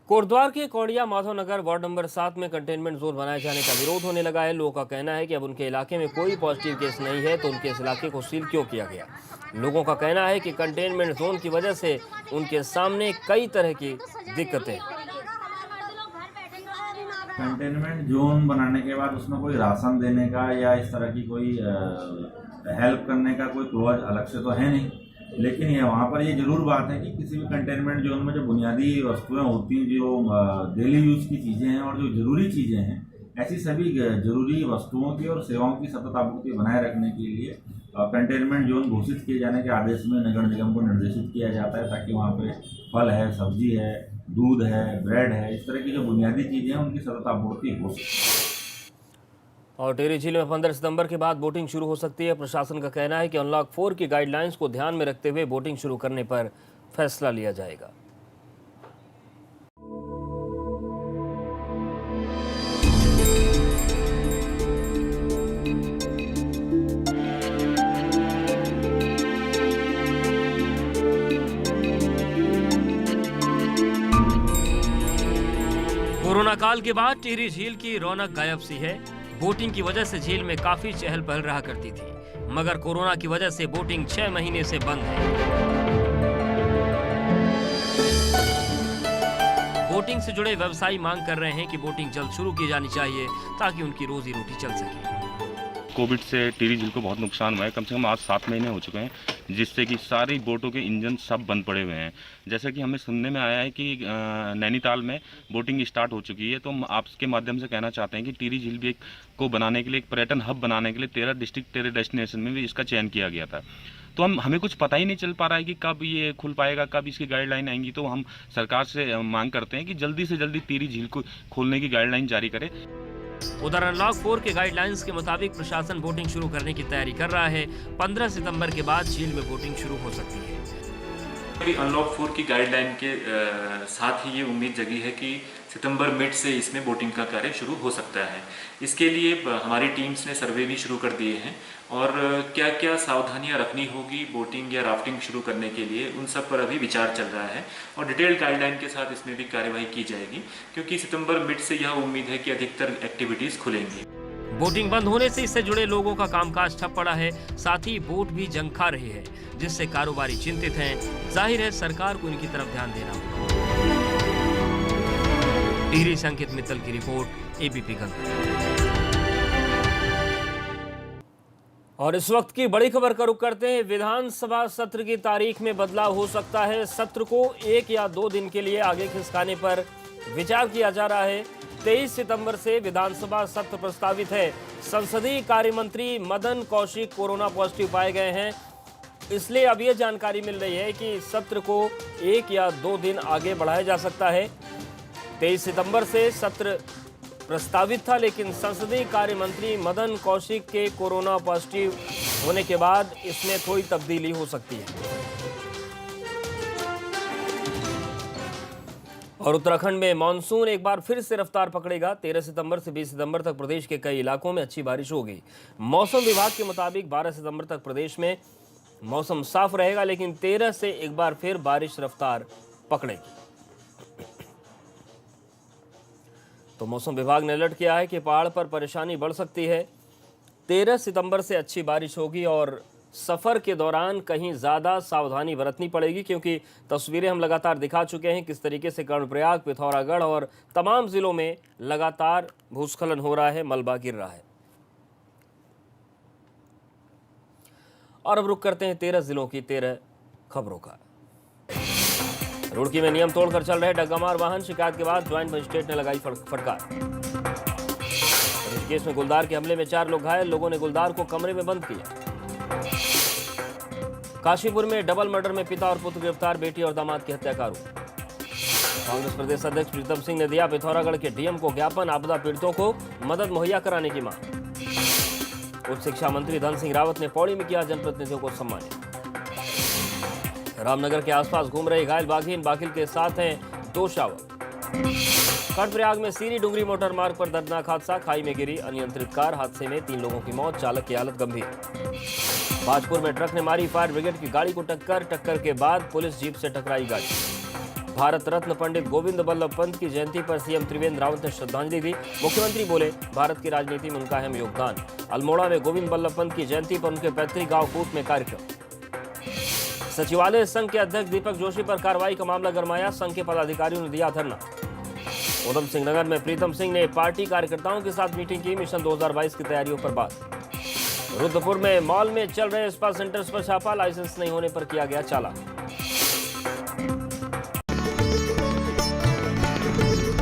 कोटद्वार के कौड़िया Madhavnagar ward number 7 में containment zone बनाए जाने का विरोध होने लगा है। लोगों का कहना है कि अब उनके इलाके में कोई पॉजिटिव केस नहीं है तो उनके इस इलाके को सील क्यों किया गया। लोगों का कहना है कि कंटेनमेंट जोन की वजह से उनके सामने कई तरह की दिक्कतें। कंटेनमेंट जोन बनाने के बाद उसमें कोई राशन देने का या इस तरह की कोई हेल्प करने का कोई क्लॉज अलग से तो है नहीं, लेकिन ये वहाँ पर ये जरूर बात है कि किसी भी कंटेनमेंट जोन में जो बुनियादी वस्तुएं होती हैं, जो डेली यूज की चीज़ें हैं और जो जरूरी चीज़ें हैं, ऐसी सभी जरूरी वस्तुओं की और सेवाओं की सतत आपूर्ति बनाए रखने के लिए कंटेनमेंट जोन घोषित किए जाने के आदेश में नगर निगम को निर्देशित किया जाता है, ताकि वहाँ पे फल है, सब्जी है, दूध है, ब्रेड है, इस तरह की जो बुनियादी चीज़ें हैं उनकी सतत आपूर्ति हो सके। और टिहरी झील में 15 सितंबर के बाद बोटिंग शुरू हो सकती है। प्रशासन का कहना है कि अनलॉक 4 की गाइडलाइंस को ध्यान में रखते हुए बोटिंग शुरू करने पर फैसला लिया जाएगा। कोरोना काल के बाद टिहरी झील की रौनक गायब सी है। बोटिंग की वजह से झील में काफी चहल पहल रहा करती थी, मगर कोरोना की वजह से बोटिंग 6 महीने से बंद है। बोटिंग से जुड़े व्यवसायी मांग कर रहे हैं कि बोटिंग जल्द शुरू की जानी चाहिए ताकि उनकी रोजी रोटी चल सके। कोविड से टिहरी झील को बहुत नुकसान हुआ है। कम से कम आज 7 महीने हो चुके हैं, जिससे कि सारी बोटों के इंजन सब बंद पड़े हुए हैं। जैसा कि हमें सुनने में आया है कि नैनीताल में बोटिंग स्टार्ट हो चुकी है, तो हम आपके माध्यम से कहना चाहते हैं कि टिहरी झील भी को बनाने के लिए, एक पर्यटन हब बनाने के लिए 13 डिस्ट्रिक्ट 13 डेस्टिनेशन में भी इसका चयन किया गया था। तो हमें कुछ पता ही नहीं चल पा रहा है कि कब ये खुल पाएगा, कब इसकी गाइडलाइन आएंगी। तो हम सरकार से मांग करते हैं कि जल्दी से जल्दी टिहरी झील को खोलने की गाइडलाइन जारी करे। उधर अनलॉक 4 के गाइडलाइंस के मुताबिक प्रशासन बोटिंग शुरू करने की तैयारी कर रहा है। 15 सितंबर के बाद झील में बोटिंग शुरू हो सकती है। अनलॉक 4 की गाइडलाइन के साथ ही ये उम्मीद जगी है कि सितंबर मिड से इसमें बोटिंग का कार्य शुरू हो सकता है। इसके लिए हमारी टीम्स ने सर्वे भी शुरू कर दिए हैं और क्या क्या सावधानियां रखनी होगी बोटिंग या राफ्टिंग शुरू करने के लिए, उन सब पर अभी विचार चल रहा है और डिटेल्ड गाइडलाइन के साथ इसमें भी कार्यवाही की जाएगी, क्योंकि सितंबर मिड से यह उम्मीद है कि अधिकतर एक्टिविटीज खुलेंगी। बोटिंग बंद होने से इससे जुड़े लोगों का कामकाज ठप पड़ा है, साथ ही बोट भी जंग खा रही है, जिससे कारोबारी चिंतित हैं। जाहिर है सरकार को इनकी तरफ ध्यान देना होगा। टिहरी से अंकित मित्तल की रिपोर्ट, एबीपी गंगा। और इस वक्त की बड़ी खबर का रुख करते हैं। विधानसभा सत्र की तारीख में बदलाव हो सकता है। सत्र को 1 या 2 दिन के लिए आगे खिसकाने पर विचार किया जा रहा है। 23 सितंबर से विधानसभा सत्र प्रस्तावित है। संसदीय कार्य मंत्री मदन कौशिक कोरोना पॉजिटिव पाए गए हैं, इसलिए अब यह जानकारी मिल रही है कि सत्र को 1 या 2 दिन आगे बढ़ाया जा सकता है। 23 सितंबर से सत्र प्रस्तावित था, लेकिन संसदीय कार्य मंत्री मदन कौशिक के कोरोना पॉजिटिव होने के बाद इसमें थोड़ी तब्दीली हो सकती है। और उत्तराखंड में मानसून एक बार फिर से रफ्तार पकड़ेगा। 13 सितंबर से 20 सितंबर तक प्रदेश के कई इलाकों में अच्छी बारिश होगी। मौसम विभाग के मुताबिक 12 सितंबर तक प्रदेश में मौसम साफ रहेगा, लेकिन 13 से एक बार फिर बारिश रफ्तार पकड़ेगी। तो मौसम विभाग ने अलर्ट किया है कि पहाड़ पर परेशानी बढ़ सकती है। 13 सितंबर से अच्छी बारिश होगी और सफर के दौरान कहीं ज्यादा सावधानी बरतनी पड़ेगी, क्योंकि तस्वीरें हम लगातार दिखा चुके हैं किस तरीके से कर्णप्रयाग, पिथौरागढ़ और तमाम जिलों में लगातार भूस्खलन हो रहा है, मलबा गिर रहा है। और अब रुक करते हैं 13 जिलों की 13 खबरों का। रुड़की में नियम तोड़कर चल रहे डग्गामार वाहन, शिकायत के बाद ज्वाइंट मजिस्ट्रेट ने लगाई फटकार। ऋषिकेश में गुलदार के हमले में 4 लोग घायल, लोगों ने गुलदार को कमरे में बंद किया। काशीपुर में डबल मर्डर में पिता और पुत्र गिरफ्तार, बेटी और दामाद की हत्या का आरोप। कांग्रेस प्रदेश अध्यक्ष प्रीतम सिंह ने दिया पिथौरागढ़ के डीएम को ज्ञापन, आपदा पीड़ितों को मदद मुहैया कराने की मांग। उच्च शिक्षा मंत्री धन सिंह रावत ने पौड़ी में किया जनप्रतिनिधियों को सम्मानित। रामनगर के आसपास घूम रहे घायल बाघिन, बाघिल के साथ हैं 2 शावक। कर्णप्रयाग में सीरी डुंगरी मोटर मार्ग पर दर्दनाक हादसा, खाई में गिरी अनियंत्रित कार, हादसे में 3 लोगों की मौत, चालक की हालत गंभीर। बाजपुर में ट्रक ने मारी फायर ब्रिगेड की गाड़ी को टक्कर के बाद पुलिस जीप से टकराई गाड़ी। भारत रत्न पंडित गोविंद बल्लभ पंत की जयंती पर सीएम त्रिवेंद्र रावत ने श्रद्धांजलि दी। मुख्यमंत्री बोले, भारत की राजनीति में उनका अहम योगदान। अल्मोड़ा में गोविंद बल्लभ पंत की जयंती पर उनके पैतृक गांव कूट में कार्यक्रम। सचिवालय संघ के अध्यक्ष दीपक जोशी पर कार्रवाई का मामला गरमाया, संघ के पदाधिकारियों ने दिया धरना। उधम सिंह नगर में प्रीतम सिंह ने पार्टी कार्यकर्ताओं के साथ मीटिंग की, मिशन 2022 की तैयारियों पर बात। रुद्रपुर में मॉल में चल रहे स्पा सेंटर्स पर छापा, लाइसेंस नहीं होने पर किया गया चालान।